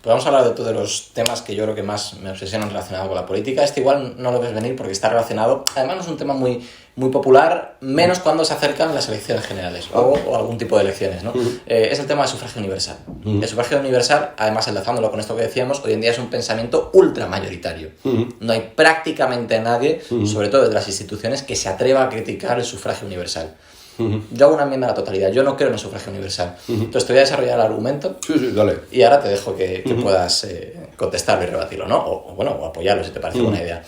Podemos hablar de todos los temas que yo creo que más me obsesionan relacionado con la política. Este igual no lo ves venir porque está relacionado, además no es un tema muy popular, menos cuando se acercan las elecciones generales o algún tipo de elecciones, ¿no? Es el tema del sufragio universal. El sufragio universal, además enlazándolo con esto que decíamos, hoy en día es un pensamiento ultramayoritario. No hay prácticamente nadie, sobre todo desde las instituciones, que se atreva a criticar el sufragio universal. Yo hago una enmienda a la totalidad, yo no creo en el sufragio universal. Entonces te voy a desarrollar el argumento. Sí, dale. Y ahora te dejo que puedas contestarlo y rebatirlo, ¿no? O apoyarlo si te parece buena idea.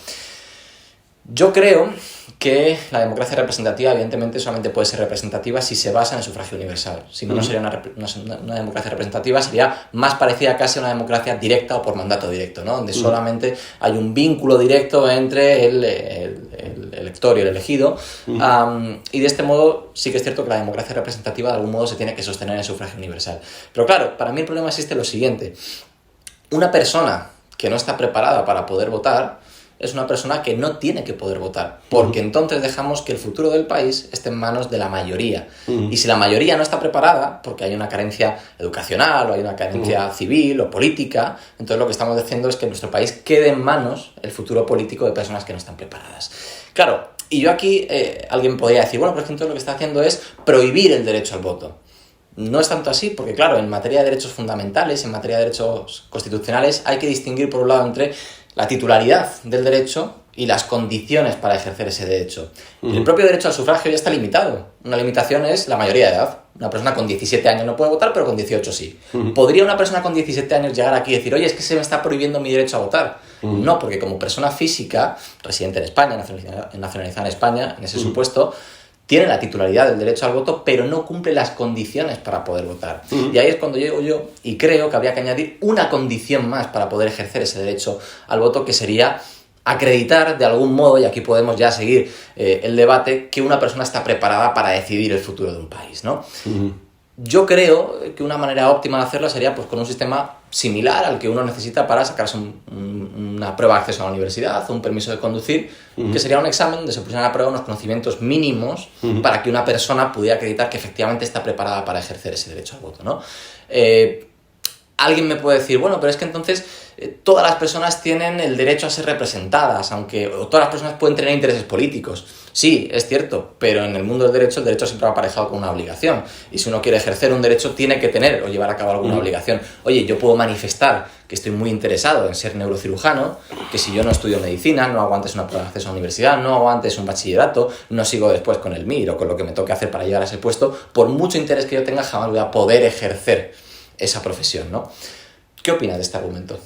Yo creo que la democracia representativa, evidentemente, solamente puede ser representativa si se basa en el sufragio universal. Si no, no sería una democracia representativa, sería más parecida casi a una democracia directa o por mandato directo, ¿no? Donde solamente hay un vínculo directo entre el elector y el elegido. Y de este modo sí que es cierto que la democracia representativa de algún modo se tiene que sostener en el sufragio universal. Pero claro, para mí el problema existe lo siguiente. Una persona que no está preparada para poder votar es una persona que no tiene que poder votar, porque entonces dejamos que el futuro del país esté en manos de la mayoría. Y si la mayoría no está preparada, porque hay una carencia educacional o hay una carencia civil o política, entonces lo que estamos diciendo es que en nuestro país quede en manos el futuro político de personas que no están preparadas. Claro, y yo aquí, alguien podría decir, bueno, por ejemplo, lo que está haciendo es prohibir el derecho al voto. No es tanto así, porque claro, en materia de derechos fundamentales, en materia de derechos constitucionales, hay que distinguir por un lado entre la titularidad del derecho y las condiciones para ejercer ese derecho. El propio derecho al sufragio ya está limitado. Una limitación es la mayoría de edad. Una persona con 17 años no puede votar, pero con 18 sí. ¿Podría una persona con 17 años llegar aquí y decir, oye, es que se me está prohibiendo mi derecho a votar? No, porque como persona física, residente en España, nacionalizada en España, en ese supuesto, tiene la titularidad del derecho al voto, pero no cumple las condiciones para poder votar. Y ahí es cuando llego yo y creo que habría que añadir una condición más para poder ejercer ese derecho al voto, que sería acreditar de algún modo, y aquí podemos ya seguir el debate, que una persona está preparada para decidir el futuro de un país, ¿no? Yo creo que una manera óptima de hacerlo sería pues con un sistema similar al que uno necesita para sacarse una prueba de acceso a la universidad o un permiso de conducir, que sería un examen donde se pusieran a prueba unos conocimientos mínimos para que una persona pudiera acreditar que efectivamente está preparada para ejercer ese derecho al voto, ¿no? Alguien me puede decir, bueno, pero es que entonces todas las personas tienen el derecho a ser representadas, o todas las personas pueden tener intereses políticos. Sí, es cierto, pero en el mundo del derecho, el derecho siempre va aparejado con una obligación. Y si uno quiere ejercer un derecho, tiene que tener o llevar a cabo alguna obligación. Oye, yo puedo manifestar que estoy muy interesado en ser neurocirujano, que si yo no estudio medicina, no hago antes una prueba de acceso a la universidad, no hago antes un bachillerato, no sigo después con el MIR o con lo que me toque hacer para llegar a ese puesto, por mucho interés que yo tenga, jamás voy a poder ejercer esa profesión, ¿no? ¿Qué opinas de este argumento?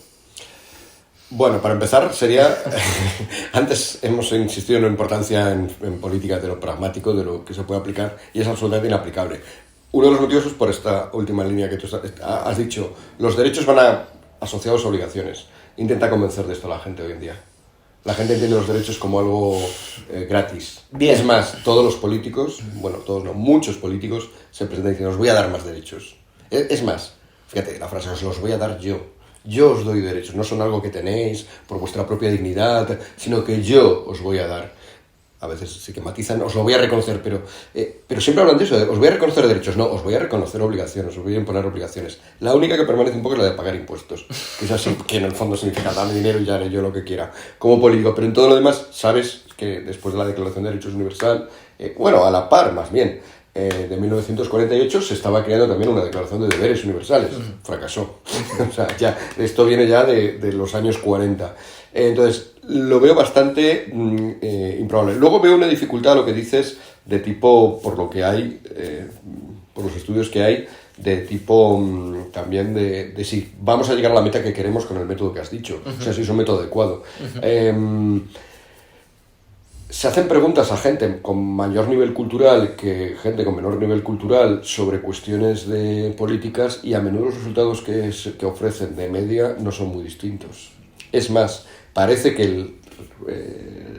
Bueno, para empezar sería... Antes hemos insistido en la importancia en política de lo pragmático, de lo que se puede aplicar, y es absolutamente inaplicable. Uno de los motivos es por esta última línea que tú has dicho. Los derechos van asociados a obligaciones. Intenta convencer de esto a la gente hoy en día. La gente entiende los derechos como algo gratis. Bien. Es más, todos los políticos, bueno, todos no, muchos políticos se presentan diciendo, os voy a dar más derechos. Es más, fíjate, la frase, os los voy a dar yo. Yo os doy derechos, no son algo que tenéis por vuestra propia dignidad, sino que yo os voy a dar. A veces sí que matizan, os lo voy a reconocer, pero siempre hablan de eso, os voy a reconocer derechos. No, os voy a reconocer obligaciones, os voy a imponer obligaciones. La única que permanece un poco es la de pagar impuestos, que es así, que en el fondo significa dame dinero y ya haré yo lo que quiera como político. Pero en todo lo demás, sabes que después de la Declaración de Derechos Universal, a la par más bien, de 1948 se estaba creando también una Declaración de Deberes Universales. Fracasó. O sea, esto viene ya de los años 40. Entonces, lo veo bastante improbable. Luego veo una dificultad, lo que dices, de tipo, por lo que hay, por los estudios que hay, de tipo también de si vamos a llegar a la meta que queremos con el método que has dicho. O sea, si es un método adecuado. Se hacen preguntas a gente con mayor nivel cultural que gente con menor nivel cultural sobre cuestiones de políticas y a menudo los resultados que ofrecen de media no son muy distintos. Es más, parece que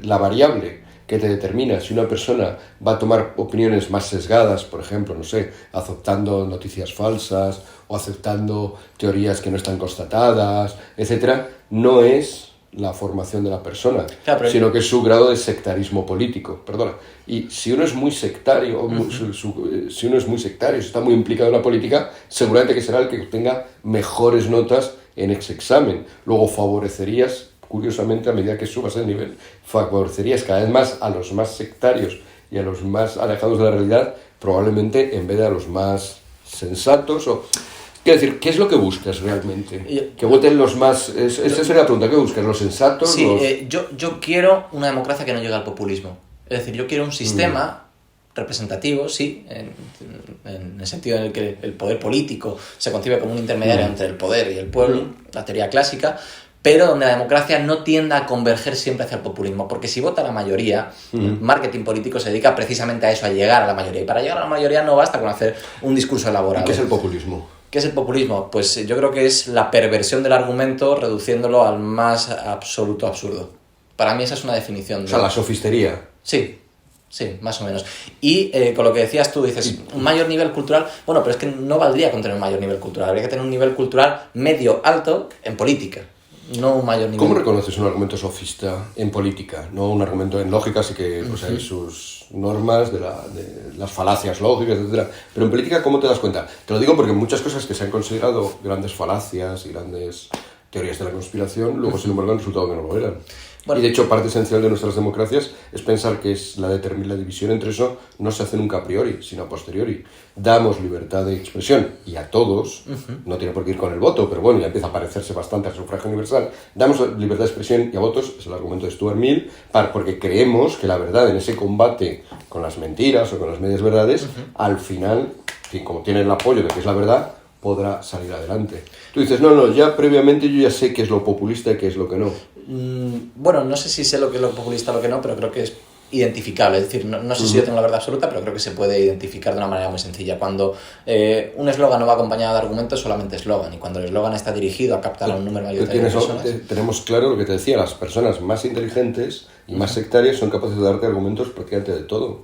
la variable que te determina si una persona va a tomar opiniones más sesgadas, por ejemplo, no sé, aceptando noticias falsas o aceptando teorías que no están constatadas, etcétera, no es la formación de la persona, claro, sino que es su grado de sectarismo político. Perdona. Y si uno es muy sectario, si uno es muy sectario, si está muy implicado en la política, seguramente que será el que tenga mejores notas en ese examen. Luego favorecerías, curiosamente, a medida que subas el nivel, favorecerías cada vez más a los más sectarios y a los más alejados de la realidad, probablemente en vez de a los más sensatos. Quiero decir, ¿qué es lo que buscas realmente? Que voten los más... Esa sería la pregunta, ¿qué buscas? ¿Los sensatos? Sí, yo quiero una democracia que no llegue al populismo. Es decir, yo quiero un sistema representativo, sí, en el sentido en el que el poder político se concibe como un intermediario entre el poder y el pueblo, la teoría clásica, pero donde la democracia no tienda a converger siempre hacia el populismo, porque si vota la mayoría, el marketing político se dedica precisamente a eso, a llegar a la mayoría, y para llegar a la mayoría no basta con hacer un discurso elaborado. ¿Y qué es el populismo? ¿Qué es el populismo? Pues yo creo que es la perversión del argumento reduciéndolo al más absoluto absurdo. Para mí esa es una definición. O sea, la sofistería. Sí, más o menos. Y con lo que decías tú, dices, un mayor nivel cultural. Bueno, pero es que no valdría con tener un mayor nivel cultural. Habría que tener un nivel cultural medio-alto en política, no un mayor nivel. ¿Cómo reconoces un argumento sofista en política? No un argumento en lógica, sí que pues, hay sus normas de las falacias lógicas, etcétera. Pero en política, ¿cómo te das cuenta? Te lo digo porque muchas cosas que se han considerado grandes falacias y grandes teorías de la conspiración, luego sin embargo han resultado que no lo eran. Bueno, y de hecho parte esencial de nuestras democracias es pensar que es la división entre eso no se hace nunca a priori, sino a posteriori. Damos libertad de expresión y a todos, no tiene por qué ir con el voto, pero bueno, ya empieza a parecerse bastante al sufragio universal. Damos libertad de expresión y a votos, es el argumento de Stuart Mill, porque creemos que la verdad en ese combate con las mentiras o con las medias verdades, al final, en fin, como tiene el apoyo de que es la verdad, podrá salir adelante. Tú dices, no, ya previamente yo ya sé qué es lo populista y qué es lo que no. Bueno, no sé si sé lo que es lo populista o lo que no, pero creo que es identificable. Es decir, no sé si yo tengo la verdad absoluta, pero creo que se puede identificar de una manera muy sencilla. Cuando un eslogan no va acompañado de argumentos, solamente eslogan. Y cuando el eslogan está dirigido a captar a un número mayoritario de personas... Tenemos claro lo que te decía, las personas más inteligentes y más sectarias son capaces de darte argumentos prácticamente de todo.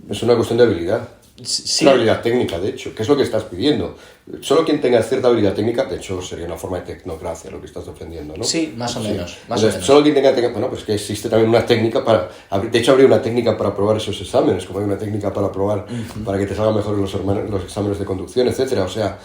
Es una cuestión de habilidad. Sí. Una habilidad técnica, de hecho, que es lo que estás pidiendo. Solo quien tenga cierta habilidad técnica, de hecho, sería una forma de tecnocracia lo que estás defendiendo, ¿no? Sí, más o menos. Solo quien tenga... Bueno, pues que existe también una técnica para... De hecho, habría una técnica para aprobar esos exámenes, como hay una técnica para aprobar, para que te salgan mejor los exámenes de conducción, etcétera. O sea,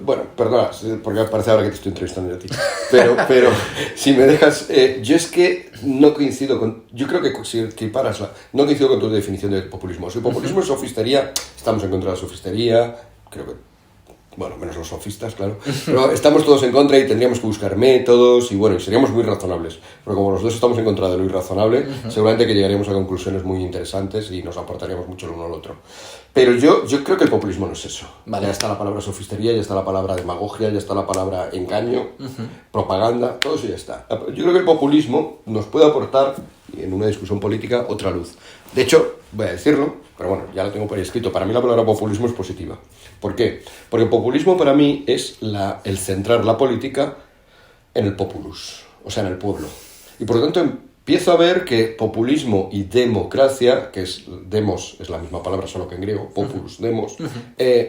bueno, perdona, porque parece ahora que te estoy entrevistando yo a ti, pero si me dejas, yo es que no coincido con, yo creo que si equiparas no coincido con tu definición de populismo. Si populismo es sofistería, estamos en contra de la sofistería, creo que, bueno, menos los sofistas, claro, pero estamos todos en contra y tendríamos que buscar métodos y bueno, y seríamos muy razonables, pero como los dos estamos en contra de lo irrazonable, seguramente que llegaríamos a conclusiones muy interesantes y nos aportaríamos mucho el uno al otro. Pero yo creo que el populismo no es eso. Vale. Ya está la palabra sofistería, ya está la palabra demagogia, ya está la palabra engaño, propaganda, todo eso ya está. Yo creo que el populismo nos puede aportar, en una discusión política, otra luz. De hecho, voy a decirlo, pero bueno, ya lo tengo por ahí escrito. Para mí la palabra populismo es positiva. ¿Por qué? Porque el populismo para mí es el centrar la política en el populus, o sea, en el pueblo. Y por lo tanto empiezo a ver que populismo y democracia, que es demos, es la misma palabra, solo que en griego, populus, demos,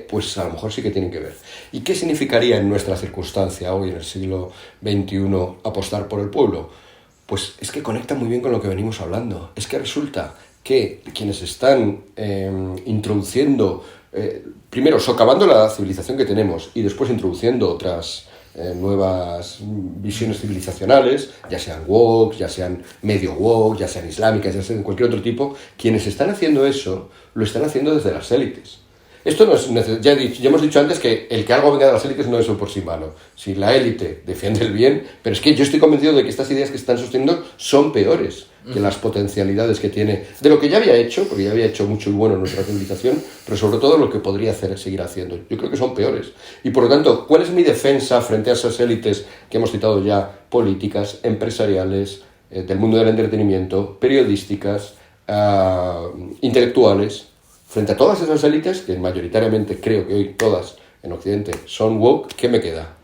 pues a lo mejor sí que tienen que ver. ¿Y qué significaría en nuestra circunstancia hoy, en el siglo XXI, apostar por el pueblo? Pues es que conecta muy bien con lo que venimos hablando. Es que resulta que quienes están introduciendo, primero socavando la civilización que tenemos y después introduciendo otras nuevas visiones civilizacionales, ya sean woke, ya sean medio woke, ya sean islámicas, ya sean cualquier otro tipo, quienes están haciendo eso, lo están haciendo desde las élites. Esto no es ya hemos dicho antes que el que algo venga de las élites no es por sí malo. Si la élite defiende el bien, pero es que yo estoy convencido de que estas ideas que están sosteniendo son peores que las potencialidades que tiene, de lo que ya había hecho, porque ya había hecho mucho y bueno en nuestra civilización, pero sobre todo lo que podría seguir haciendo. Yo creo que son peores. Y por lo tanto, ¿cuál es mi defensa frente a esas élites que hemos citado ya, políticas, empresariales, del mundo del entretenimiento, periodísticas, intelectuales? Frente a todas esas élites, que mayoritariamente creo que hoy todas en Occidente son woke, ¿qué me queda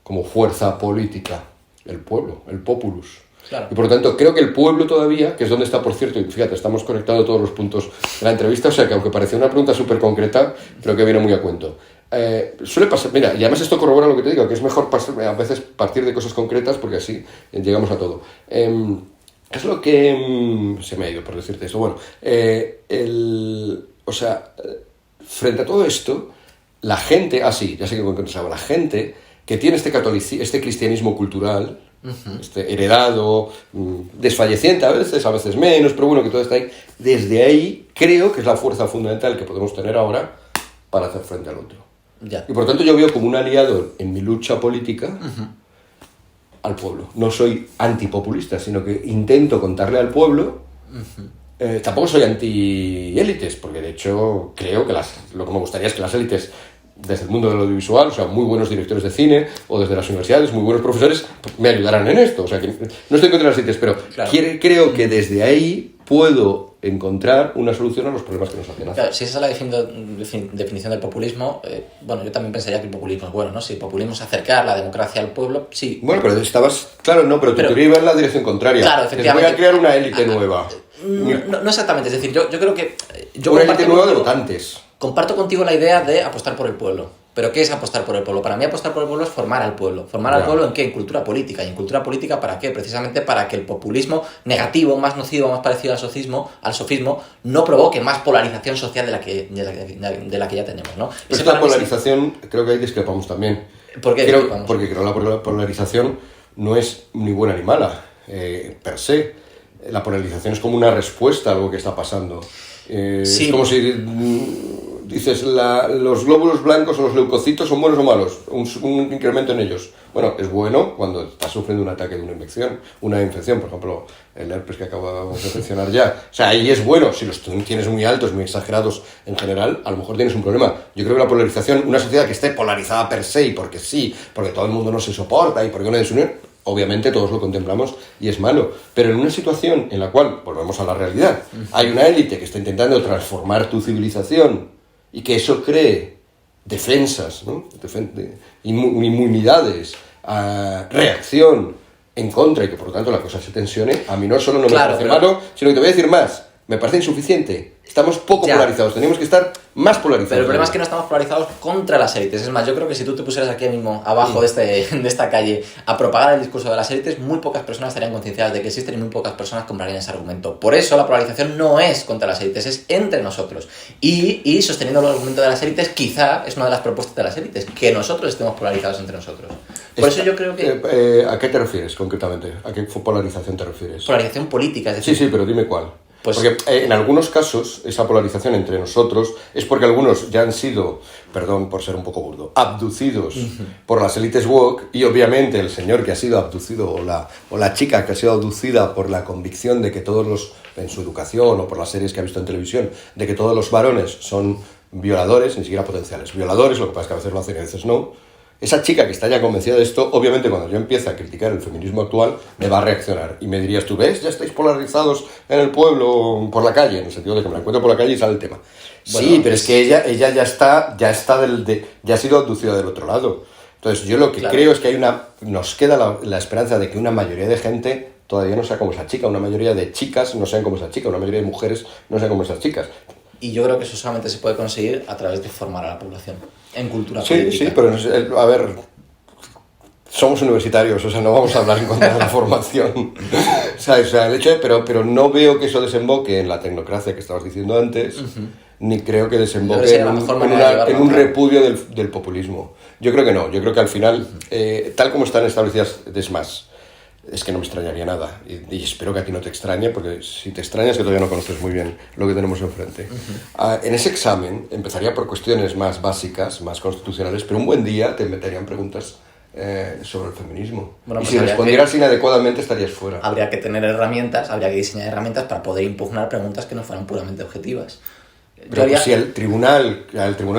como fuerza política? El pueblo, el populus. Claro. Y por lo tanto, creo que el pueblo todavía, que es donde está, por cierto, y fíjate, estamos conectando todos los puntos de la entrevista, o sea que aunque parecía una pregunta súper concreta, creo que viene muy a cuento. Suele pasar, mira, y además esto corrobora lo que te digo, que es mejor a veces partir de cosas concretas porque así llegamos a todo. Es lo que... se me ha ido por decirte esto. Bueno, o sea, frente a todo esto, la gente, sí, ya sé que contestaba, la gente que tiene este cristianismo cultural, heredado, desfalleciente a veces menos, pero bueno, que todo está ahí, desde ahí creo que es la fuerza fundamental que podemos tener ahora para hacer frente al otro. Ya. Y por tanto yo veo como un aliado en mi lucha política al pueblo. No soy antipopulista, sino que intento contarle al pueblo. Tampoco soy anti-élites, porque de hecho creo que lo que me gustaría es que las élites, desde el mundo del audiovisual, o sea, muy buenos directores de cine, o desde las universidades, muy buenos profesores, me ayudaran en esto. O sea, que no estoy contra las élites, pero claro, creo que desde ahí puedo encontrar una solución a los problemas que nos hacen. Claro, si esa es la definición del populismo, bueno, yo también pensaría que el populismo es bueno, ¿no? Si el populismo es acercar la democracia al pueblo, sí. Bueno, pero claro, no, pero tu teoría iba en la dirección contraria. Claro, efectivamente. Voy a crear una élite nueva. No exactamente, es decir, yo creo que... una élite nueva de votantes. Comparto contigo la idea de apostar por el pueblo. ¿Pero qué es apostar por el pueblo? Para mí apostar por el pueblo es formar al pueblo. ¿Formar al pueblo en qué? En cultura política. ¿Y en cultura política para qué? Precisamente para que el populismo negativo, más nocivo, más parecido al sofismo, no provoque más polarización social de la que ya tenemos, ¿no? Pero esta polarización, creo que ahí discrepamos también. ¿Por qué discrepamos? Porque creo que la polarización no es ni buena ni mala, per se. La polarización es como una respuesta a algo que está pasando. Sí. Es como si dices, los glóbulos blancos o los leucocitos son buenos o malos, un incremento en ellos. Bueno, es bueno cuando estás sufriendo un ataque de una infección, por ejemplo, el herpes que acabamos de mencionar ya. O sea, ahí es bueno, si los tienes muy altos, muy exagerados en general, a lo mejor tienes un problema. Yo creo que la polarización, una sociedad que esté polarizada per se, y porque sí, porque todo el mundo no se soporta y porque no hay desunión, obviamente todos lo contemplamos y es malo, pero en una situación en la cual, volvemos a la realidad, hay una élite que está intentando transformar tu civilización y que eso cree defensas, ¿no? Inmunidades, reacción en contra y que por lo tanto la cosa se tensione, a mí no solo no me parece malo, sino que te voy a decir más, me parece insuficiente. Estamos poco polarizados, tenemos que estar más polarizados. Pero el problema es que no estamos polarizados contra las élites. Es más, yo creo que si tú te pusieras aquí mismo, abajo de esta calle, a propagar el discurso de las élites, muy pocas personas estarían concienciadas de que existen y muy pocas personas comprarían ese argumento. Por eso la polarización no es contra las élites, es entre nosotros. Y sosteniendo el argumento de las élites, quizá es una de las propuestas de las élites, que nosotros estemos polarizados entre nosotros. Por eso yo creo que... ¿A qué te refieres concretamente? ¿A qué polarización te refieres? Polarización política, es decir... Sí, pero dime cuál. Porque en algunos casos esa polarización entre nosotros es porque algunos ya han sido, perdón por ser un poco burdo, abducidos por las élites woke, y obviamente el señor que ha sido abducido o la chica que ha sido abducida por la convicción de que en su educación o por las series que ha visto en televisión, de que todos los varones son violadores, ni siquiera potenciales violadores, lo que pasa es que a veces lo hacen y a veces no. Esa chica que está ya convencida de esto, obviamente cuando yo empiece a criticar el feminismo actual, me va a reaccionar. Y me dirías, tú ves, ya estáis polarizados en el pueblo, por la calle, en el sentido de que me la encuentro por la calle y sale el tema. Bueno, sí, pero es que ella ya ha sido abducida del otro lado. Entonces yo lo que creo es que nos queda la esperanza de que una mayoría de gente todavía no sea como esa chica, una mayoría de chicas no sean como esa chica, una mayoría de mujeres no sean como esas chicas. Y yo creo que eso solamente se puede conseguir a través de formar a la población en cultura política. Sí, pero a ver, somos universitarios, o sea, no vamos a hablar en contra de la formación. O sea, el hecho de, pero no veo que eso desemboque en la tecnocracia que estabas diciendo antes, ni creo que desemboque en un repudio del populismo. Yo creo que no, yo creo que al final, tal como están establecidas, es más, es que no me extrañaría nada, y espero que a ti no te extrañe, porque si te extraña es que todavía no conoces muy bien lo que tenemos enfrente. En ese examen empezaría por cuestiones más básicas, más constitucionales, pero un buen día te meterían preguntas sobre el feminismo. Bueno, y si respondieras inadecuadamente estarías fuera. Habría que tener herramientas, habría que diseñar herramientas para poder impugnar preguntas que no fueran puramente objetivas. Pero si al Tribunal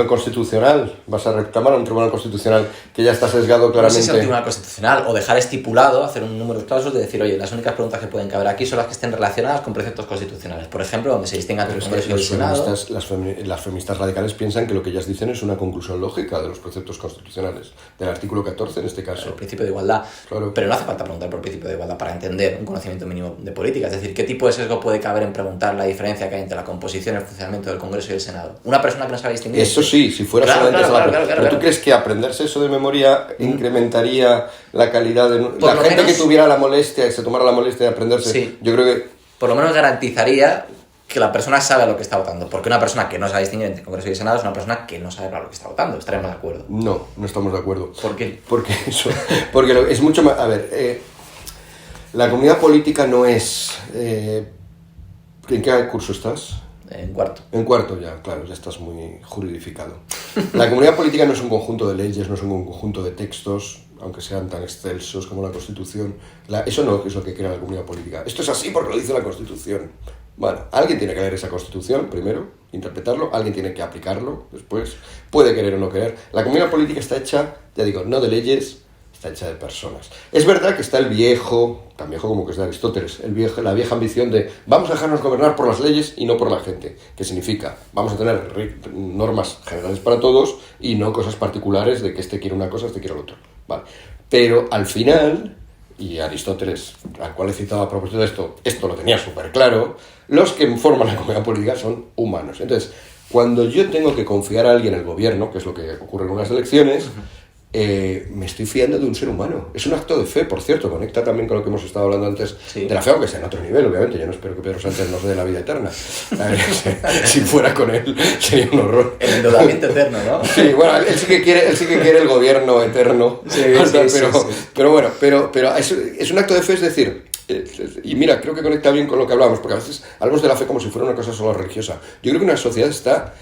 Constitucional vas a reclamar a un Tribunal Constitucional que ya está sesgado claramente... No sé si al Tribunal Constitucional o dejar estipulado, hacer un número de clausos de decir, oye, las únicas preguntas que pueden caber aquí son las que estén relacionadas con preceptos constitucionales. Por ejemplo, donde se distingan entre el Congreso y el Senado. Las feministas radicales piensan que lo que ellas dicen es una conclusión lógica de los preceptos constitucionales, del artículo 14 en este caso. El principio de igualdad. Claro. Pero no hace falta preguntar por el principio de igualdad para entender un conocimiento mínimo de política. Es decir, ¿qué tipo de sesgo puede caber en preguntar la diferencia que hay entre la composición y el funcionamiento del Congreso y el Senado? Una persona que no sabe distinguir. Eso sí, si fuera solamente claro. ¿Pero tú crees que aprenderse eso de memoria incrementaría la calidad de... La gente que tuviera la molestia, que se tomara la molestia de aprenderse, sí. Yo creo que... Por lo menos garantizaría que la persona sabe a lo que está votando. Porque una persona que no sabe distinguir entre Congreso y Senado es una persona que no sabe a lo que está votando. ¿Estaremos de acuerdo? No, no estamos de acuerdo. ¿Por qué? Porque es mucho más... A ver, la comunidad política no es... ¿En qué curso estás? En cuarto. En cuarto ya, claro, ya estás muy juridificado. La comunidad política no es un conjunto de leyes, no es un conjunto de textos, aunque sean tan excelsos como la Constitución. Eso no es lo que crea la comunidad política. Esto es así porque lo dice la Constitución. Bueno, alguien tiene que leer esa Constitución primero, interpretarlo, alguien tiene que aplicarlo después, puede querer o no querer. La comunidad política está hecha, ya digo, no de leyes, está hecha de personas. Es verdad que está el viejo, tan viejo como que es de Aristóteles, la vieja ambición de vamos a dejarnos gobernar por las leyes y no por la gente, que significa vamos a tener normas generales para todos y no cosas particulares de que este quiere una cosa, este quiere lo otro. Vale. Pero al final, y Aristóteles, al cual he citado a propósito de esto lo tenía súper claro, los que forman la comunidad política son humanos. Entonces, cuando yo tengo que confiar a alguien en el gobierno, que es lo que ocurre en unas elecciones, me estoy fiando de un ser humano. Es un acto de fe, por cierto, conecta también con lo que hemos estado hablando antes de la fe, aunque sea en otro nivel, obviamente. Yo no espero que Pedro Sánchez nos dé la vida eterna. A ver, si fuera con él, sería un horror. El endeudamiento eterno, ¿no? Sí, bueno, él sí que quiere el gobierno eterno. Sí, pero bueno, pero es un acto de fe, es decir... Y mira, creo que conecta bien con lo que hablábamos, porque a veces hablamos de la fe como si fuera una cosa solo religiosa. Yo creo que una sociedad está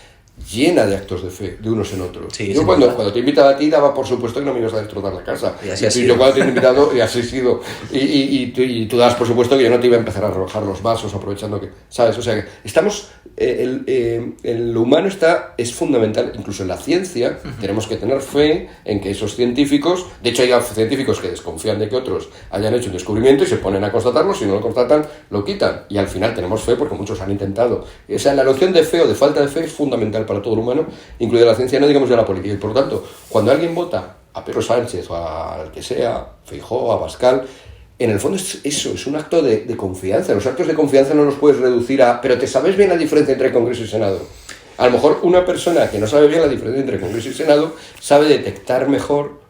llena de actos de fe, de unos en otros. Sí, yo cuando te he invitado a ti, daba por supuesto que no me ibas a destrozar la casa. Y así ha sido. Yo cuando te he invitado, y así ha sido. Y tú dabas por supuesto que yo no te iba a empezar a arrojar los vasos, aprovechando que, ¿sabes? O sea, que estamos... lo humano es fundamental, incluso en la ciencia. Tenemos que tener fe en que esos científicos, de hecho hay científicos que desconfían de que otros hayan hecho un descubrimiento y se ponen a constatarlo, si no lo constatan, lo quitan, y al final tenemos fe porque muchos han intentado. O sea, la noción de fe o de falta de fe es fundamental para todo el humano, incluida la ciencia, no digamos ya la política, y por lo tanto, cuando alguien vota a Pedro Sánchez o al que sea, Feijóo, a Abascal, en el fondo es eso, es un acto de confianza. Los actos de confianza no los puedes reducir a ¿pero te sabes bien la diferencia entre Congreso y Senado? A lo mejor una persona que no sabe bien la diferencia entre Congreso y Senado sabe detectar mejor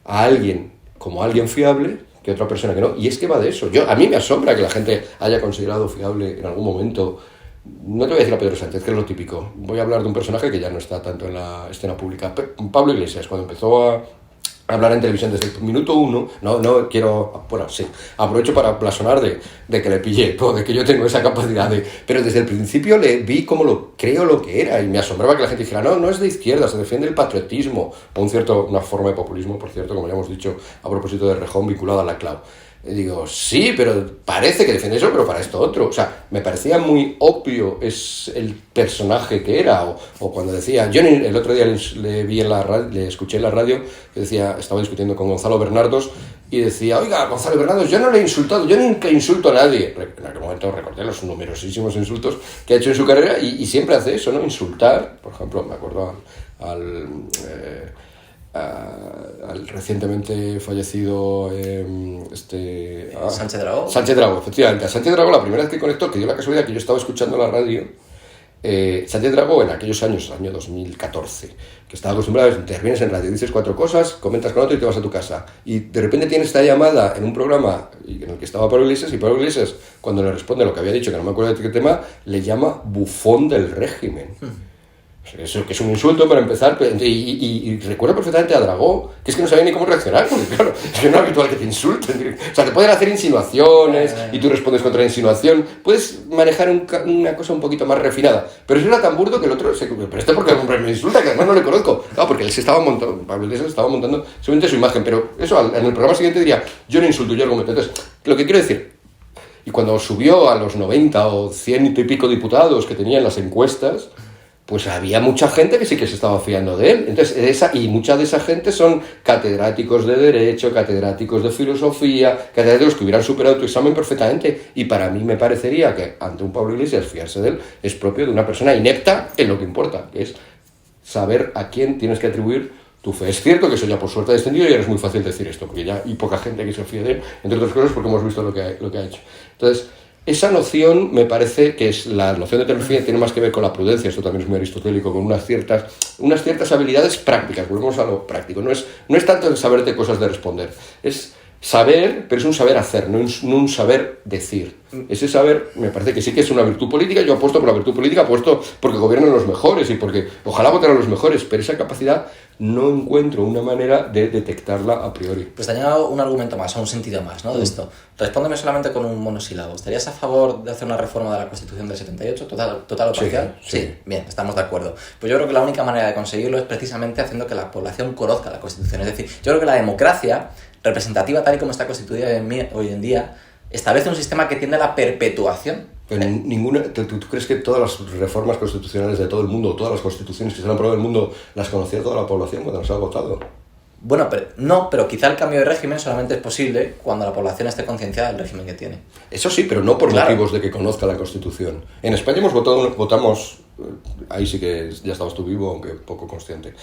a alguien como alguien fiable que otra persona que no. Y es que va de eso. A mí me asombra que la gente haya considerado fiable en algún momento. No te voy a decir a Pedro Sánchez, que es lo típico. Voy a hablar de un personaje que ya no está tanto en la escena pública. Pablo Iglesias, cuando empezó a hablar en televisión desde el minuto uno, no quiero, bueno, sí, aprovecho para blasonar de que le pillé, de que yo tengo esa capacidad pero desde el principio le vi como lo que era, y me asombraba que la gente dijera, no es de izquierda, se defiende el patriotismo, o una forma de populismo, por cierto, como ya hemos dicho a propósito de Rejón, vinculado a la CLAU. Y digo, sí, pero parece que defiende eso, pero para esto otro. O sea, me parecía muy obvio es el personaje que era. O cuando decía, yo el otro día le escuché en la radio, que decía, estaba discutiendo con Gonzalo Bernardos, y decía, oiga, Gonzalo Bernardos, yo no le he insultado, yo nunca insulto a nadie. En aquel momento recordé los numerosísimos insultos que ha hecho en su carrera, y siempre hace eso, ¿no? Insultar, por ejemplo, me acuerdo al recientemente fallecido Sánchez Dragó. Sánchez Dragó, efectivamente. A Sánchez Dragó, la primera vez que conectó, que dio la casualidad que yo estaba escuchando la radio, Sánchez Dragó en aquellos años, año 2014, que estaba acostumbrado, intervienes en radio, dices 4 cosas, comentas con otro y te vas a tu casa. Y de repente tienes esta llamada en un programa en el que estaba Pablo Iglesias, y Pablo Iglesias, cuando le responde lo que había dicho, que no me acuerdo de qué tema, le llama bufón del régimen. Eso que es un insulto para empezar, y recuerdo perfectamente a Dragó, que es que no sabía ni cómo reaccionar, porque claro, es que no es habitual que te insulten. O sea, te pueden hacer insinuaciones y tú respondes contra la insinuación, puedes manejar una cosa un poquito más refinada, pero eso era tan burdo que el otro pero este porque el hombre me insulta, que además no le conozco. Claro, porque él se estaba montando, Pablo Iglesias estaba montando seguramente su imagen, pero eso en el programa siguiente diría, yo no insulto, yo argumento. Entonces, lo que quiero decir, y cuando subió a los 90 o 100 y pico diputados que tenía en las encuestas, pues había mucha gente que sí que se estaba fiando de él. Entonces, y mucha de esa gente son catedráticos de Derecho, catedráticos de Filosofía, catedráticos que hubieran superado tu examen perfectamente. Y para mí me parecería que ante un Pablo Iglesias fiarse de él es propio de una persona inepta en lo que importa, que es saber a quién tienes que atribuir tu fe. Es cierto que eso ya por suerte ha descendido y ahora es muy fácil decir esto, porque ya hay poca gente que se fíe de él, entre otras cosas porque hemos visto lo que ha hecho. Entonces, esa noción me parece que es la noción de tener fe, tiene más que ver con la prudencia, esto también es muy aristotélico, con unas ciertas habilidades prácticas, volvemos a lo práctico, no es tanto el saberte cosas de responder, es saber, pero es un saber hacer, no un saber decir. Ese saber me parece que sí que es una virtud política. Yo apuesto por la virtud política, apuesto porque gobiernan los mejores y porque ojalá votaran los mejores, pero esa capacidad no encuentro una manera de detectarla a priori. Pues te añado un argumento más, o un sentido más, ¿no? De esto. Respóndeme solamente con un monosílabo. ¿Estarías a favor de hacer una reforma de la Constitución del 78, total o parcial? Sí. Bien, estamos de acuerdo. Pues yo creo que la única manera de conseguirlo es precisamente haciendo que la población conozca la Constitución. Es decir, yo creo que la democracia representativa, tal y como está constituida hoy en día, establece un sistema que tiende a la perpetuación. Pero ¿tú crees que todas las reformas constitucionales de todo el mundo, todas las constituciones que se han aprobado en el mundo, las conocía toda la población cuando las ha votado? Bueno, pero quizá el cambio de régimen solamente es posible cuando la población esté concienciada del régimen que tiene. Eso sí, pero no por motivos de que conozca la Constitución. En España votamos, ahí sí que ya estabas tú vivo, aunque poco consciente,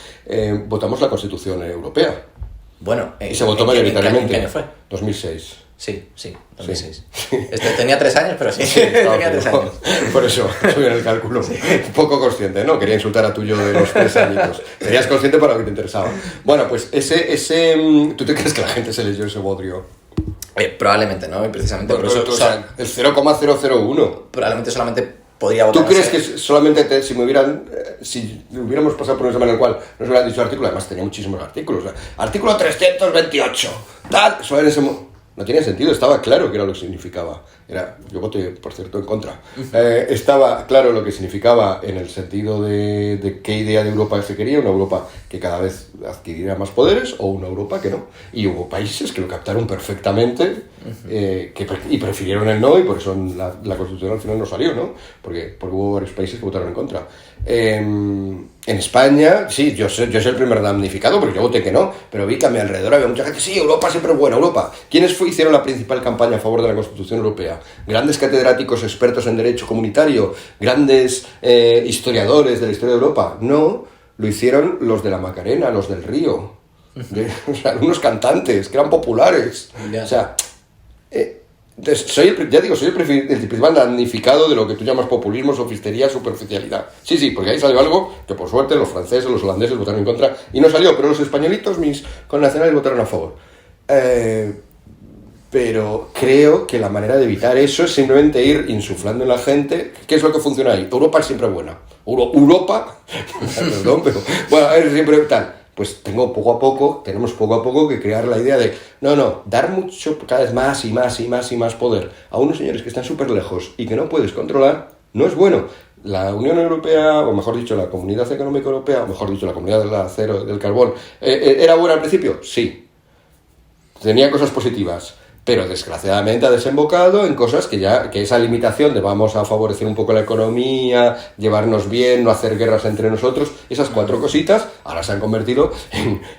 votamos la Constitución Europea. Bueno, y se votó mayoritariamente. ¿En qué año fue? 2006. Sí, 2006. Sí. Tenía 3 años, pero sí, tenía 3 años. Por eso, soy en el cálculo. Sí. Poco consciente, ¿no? Quería insultar a tuyo de los 3 añitos. Serías consciente para lo que te interesaba. Bueno, pues ¿tú te crees que la gente se leyó ese bodrio? Probablemente no, y precisamente por eso... O sea, el 0,001. Probablemente solamente podría votar. ¿Tú crees que solamente si hubiéramos pasado por un examen en el cual nos hubieran dicho artículo, además tenía muchísimos artículos, o sea, artículo 328, tal, eso en ese no tenía sentido, estaba claro que era lo que significaba. Yo voté, por cierto, en contra. Estaba claro lo que significaba en el sentido de qué idea de Europa se quería, una Europa que cada vez adquiriera más poderes o una Europa que no. Y hubo países que lo captaron perfectamente y prefirieron el no, y por eso la Constitución al final no salió, ¿no? Porque hubo varios países que votaron en contra. En España, sí, yo soy el primer damnificado porque yo voté que no, pero vi que a mi alrededor había mucha gente, sí, Europa siempre es buena, Europa. ¿Quiénes hicieron la principal campaña a favor de la Constitución Europea? Grandes catedráticos expertos en derecho comunitario, grandes historiadores de la historia de Europa. No, lo hicieron los de la Macarena, los del Río, o sea, algunos cantantes que eran populares. Yeah. O sea, soy el principal damnificado de lo que tú llamas populismo, sofistería, superficialidad. Sí, porque ahí salió algo que por suerte los franceses, los holandeses votaron en contra y no salió, pero los españolitos, mis connacionales, votaron a favor. Pero creo que la manera de evitar eso es simplemente ir insuflando en la gente. ¿Qué es lo que funciona ahí? Europa es siempre buena. Europa, perdón, pero bueno, es siempre tal. Pues tenemos poco a poco que crear la idea de, dar mucho, cada vez más y más poder a unos señores que están súper lejos y que no puedes controlar, no es bueno. La Unión Europea, o mejor dicho, la Comunidad Económica Europea, o mejor dicho, la Comunidad del Acero, del Carbón, ¿era buena al principio? Sí. Tenía cosas positivas. Pero desgraciadamente ha desembocado en cosas que esa limitación de vamos a favorecer un poco la economía, llevarnos bien, no hacer guerras entre nosotros, esas 4 cositas ahora se han convertido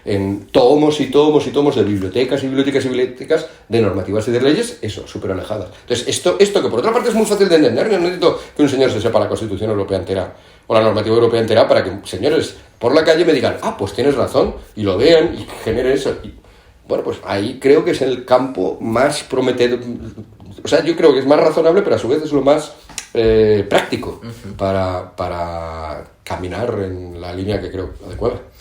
en tomos y tomos de bibliotecas de normativas y de leyes, eso, súper alejadas. Entonces, esto que por otra parte es muy fácil de entender, no necesito que un señor se sepa la Constitución Europea entera o la normativa europea entera para que señores por la calle me digan, pues tienes razón, y lo vean y genere eso. Bueno, pues ahí creo que es el campo más prometedor. O sea, yo creo que es más razonable, pero a su vez es lo más práctico para caminar en la línea que creo adecuada.